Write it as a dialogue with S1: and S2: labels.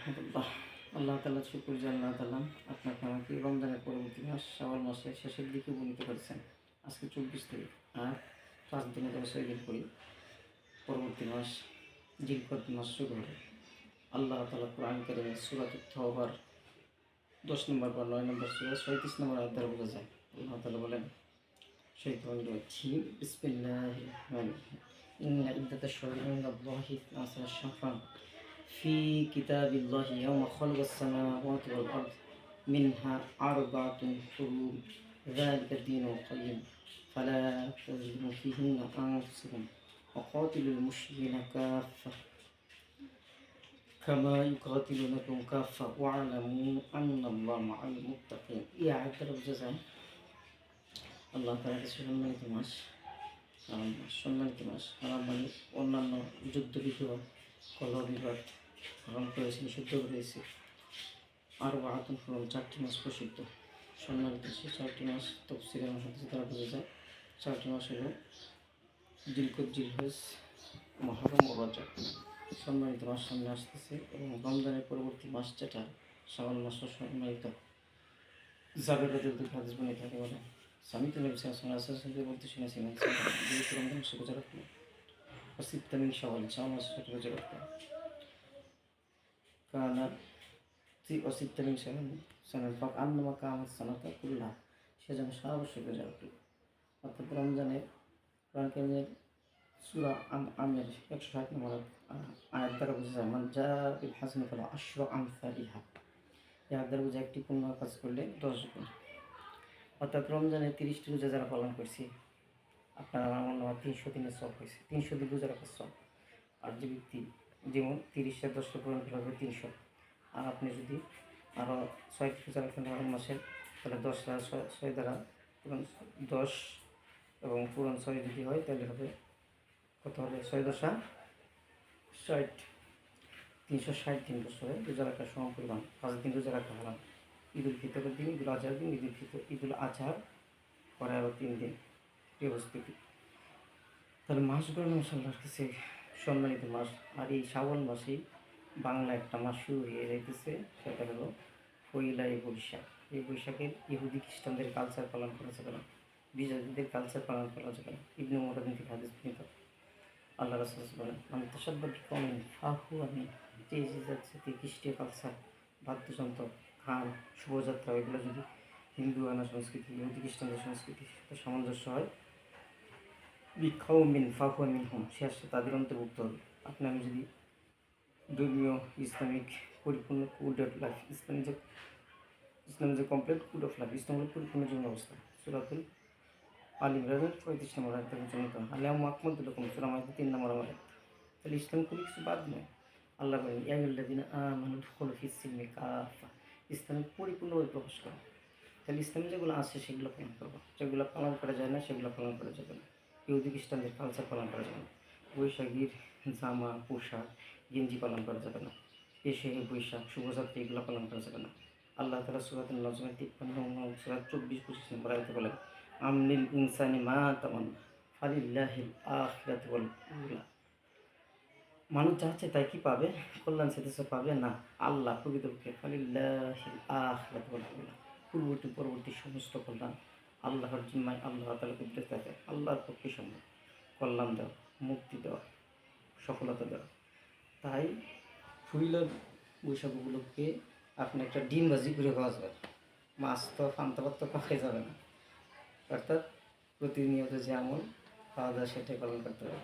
S1: আলহামদুলিল্লাহ, আল্লাহ তাআলা শুকর যে আল্লাহ তাআলা আপনাকে আমাকে রমজানের পরবর্তী মাস শাওয়াল মাসের শেষের দিকে উপনীত করেছেন। আজকে 24 তারিখ, আর 5 দিনে 10 দিন পরে পরবর্তী মাস জিলকদ মাস শুরু হবে। আল্লাহ তাআলা কোরআন কারীমে সূরাত তাওবার 10 নম্বর বা 9 নম্বর সূরা 37 নম্বর আয়াত দ্বারা বোঝা যায়। আল্লাহ তাআলা বলেন, শাইতানির রাজিম, বিসমিল্লাহির রহমানির রহিম, ইন্না ইদ্দাতাশ শুহুরি ইনদাল্লাহি 12 শাহরান في كتاب الله يوم خلق السماوات والأرض منها أربعة حرم ذلك الدين القيم فلا تظلموا فيهن أنفسكم وقاتلوا المشركين كافة كما يقاتلونكم كافة واعلموا أن الله مع المتقين. يا عبد الجزاء আল্লাহ তাআলা সম্মানিত মাস, সম্মানিত মাস, মানে অন্যান্য যুদ্ধ বিগ্রহ কলহ বিবাদ হারাম করেছে, নিষিদ্ধ করেছে। আর আতুন ফরম 4টি মাস প্রসিদ্ধ সম্মানিত। সেই 4টি মাস তফসিরের মধ্যে তারা বোঝা যায়। 4টি মাস হল জিলকদ, জিলহজ, মুহররম ও রজব। সম্মানিত মাস সামনে আসতেছে এবং রমজানের পরবর্তী মাস যেটা শাওয়াল মাস সম্মানিত। জাবের রাদিয়াল্লাহু হাদিস বনে থাকে বলে, সামিত নবী সাল্লাল্লাহু আলাইহি ওয়াসাল্লাম বলতে শুনেছিলেন, যেহেতু রমজান মাসে রোজা রাখলো অসিত্তামিন শাওয়াল, শাওয়াল মাসে রোজা রাখলো কানা অসিত্তামিন শাওয়াল ফাক আন্নামা কামাত সানাতা কুল্লাহা, সে যেন সারা বছর রোজা রাখলো। অর্থাৎ রমজানের কোরআন কারীমের সূরা আমের 160 নম্বর আয়াত দ্বারা বোঝা যায়, মান জাআ বিল হাসানাতি ফালাহু আশরু আমসালিহা। এই আয়াত দ্বারা বোঝা একটি পূর্ণ কাজ করলে 10 গুণ। অর্থাৎ রমজানের 30টি রোজা যারা পালন করছি, আপনার আমার মনে হয় 300 দিনের সব হয়েছে, 300 দিন রোজা রাখার সব। আর যে ব্যক্তি যেমন 30 আর 10টা পূরণ করা হবে 300, আর আপনি যদি আরও 6টি রোজা রাখেন রমজান মাসের, তাহলে 10 আর 6 দ্বারা পূরণ 10 এবং পূরণ 6 যদি হয় তাহলে হবে কত হবে? 6 দশা 60, 360 দিন বছরে রোজা রাখার সম পরিমাণ। 5 দিন রোজা রাখা হলাম, ঈদুল ফিতরের দিন, ঈদুল আজহার দিন, ঈদুল আজহার পরে আরও 3 দিন এই অবস্থিতি। তাহলে মাসগুলো আল্লাহর কাছে সম্মানিত মাস। আর এই শাওয়াল মাসেই বাংলা একটা মাস শুরু হয়ে যাইতেছে, সেটা হলো পয়লা বৈশাখ। এই বৈশাখের ইহুদি খ্রিস্টানদের কালচার পালন করা যাবে না, বিজাতিদের কালচার পালন করা যাবে না। ইবনে উমর থেকে হাদিস বর্ণিত, আল্লাহ রাসূল বলেন, আমি তাসাব্বাহু বিকওমিন ফাহুয়া মিনহুম, যে যাচ্ছে খ্রিস্টীয় কালচার, বাদ্যযন্ত্র, গান, শোভাযাত্রা, এগুলো যদি হিন্দু আনা সংস্কৃতি, ইহুদি খ্রিস্টানদের সংস্কৃতির সাথে সামঞ্জস্য হয়, বিকওমিন ফাহুয়া মিনহুম, সে আসছে তাদের অন্তর্ভুক্ত হবে। আপনি আমি যদি ধর্মীয় ইসলামিক পরিপূর্ণ কোড অফ লাইফ, ইসলামের যে কমপ্লিট কোড অফ লাইফ, ইসলামের পরিপূর্ণ জীবন অবস্থা, সূরাতুল আল ইমরানের 35 নম্বর আয়াত থেকে জনিত আলিয়াউমা আকমালতু লাকুম, সূরা মাইদা 3 নম্বর আয়াত। তাহলে ইসলাম কোনো কিছু বাদ নয়। আল্লাহ বলেন, ইয়া আইয়ুহাল্লাযীনা আমানু উদখুলু ফিস-সিলমি কাফা, ইসলামে পরিপূর্ণভাবে প্রবেশ করো। তাহলে ইসলামে যেগুলো আছে সেগুলো পালন করবো, যেগুলো পালন করা যায় না সেগুলো পালন করা যাবে না। ইহুদি খ্রিস্টানদের কালচার পালন করা যাবে না। বৈশাখীর জামা, পোশাক, গেঞ্জি পালন করা যাবে না। এসে বৈশাখ, শুভযাত্রা, এগুলো পালন করা যাবে না। আল্লাহ তাআলা সূরাতুন নজমের 53, সূরা 24-25 নম্বর আয়াতে বলেন, আমলিল ইনসানি মা তামান্না ফালিল্লাহিল আখিরাতু ওয়াল উলা, মানুষ চাচ্ছে তাই কি পাবে? কল্যাণ সেদেশে পাবে না, আল্লাহ প্রকৃতপক্ষে ফালিল্লাহিল আখিরাতু ওয়াল উলা, পূর্ববর্তী পরবর্তী সমস্ত কল্যাণ আল্লাহর জিম্মায়, আল্লাহ তাআলার কুদরতে থাকে, আল্লাহর পক্ষে সম্ভব কল্যাণ দেওয়া, মুক্তি দেওয়া, সফলতা দেওয়া। তাই পয়লা বৈশাখ উপলক্ষে আপনি একটা ডিম ভাজি করে খাওয়া যাবে, মাছ তো পান্তা ভাত তো খাওয়া যাবে না। অর্থাৎ প্রতিনিয়ত যে আমল খাওয়া দাওয়া সেটাই পালন করতে হবে।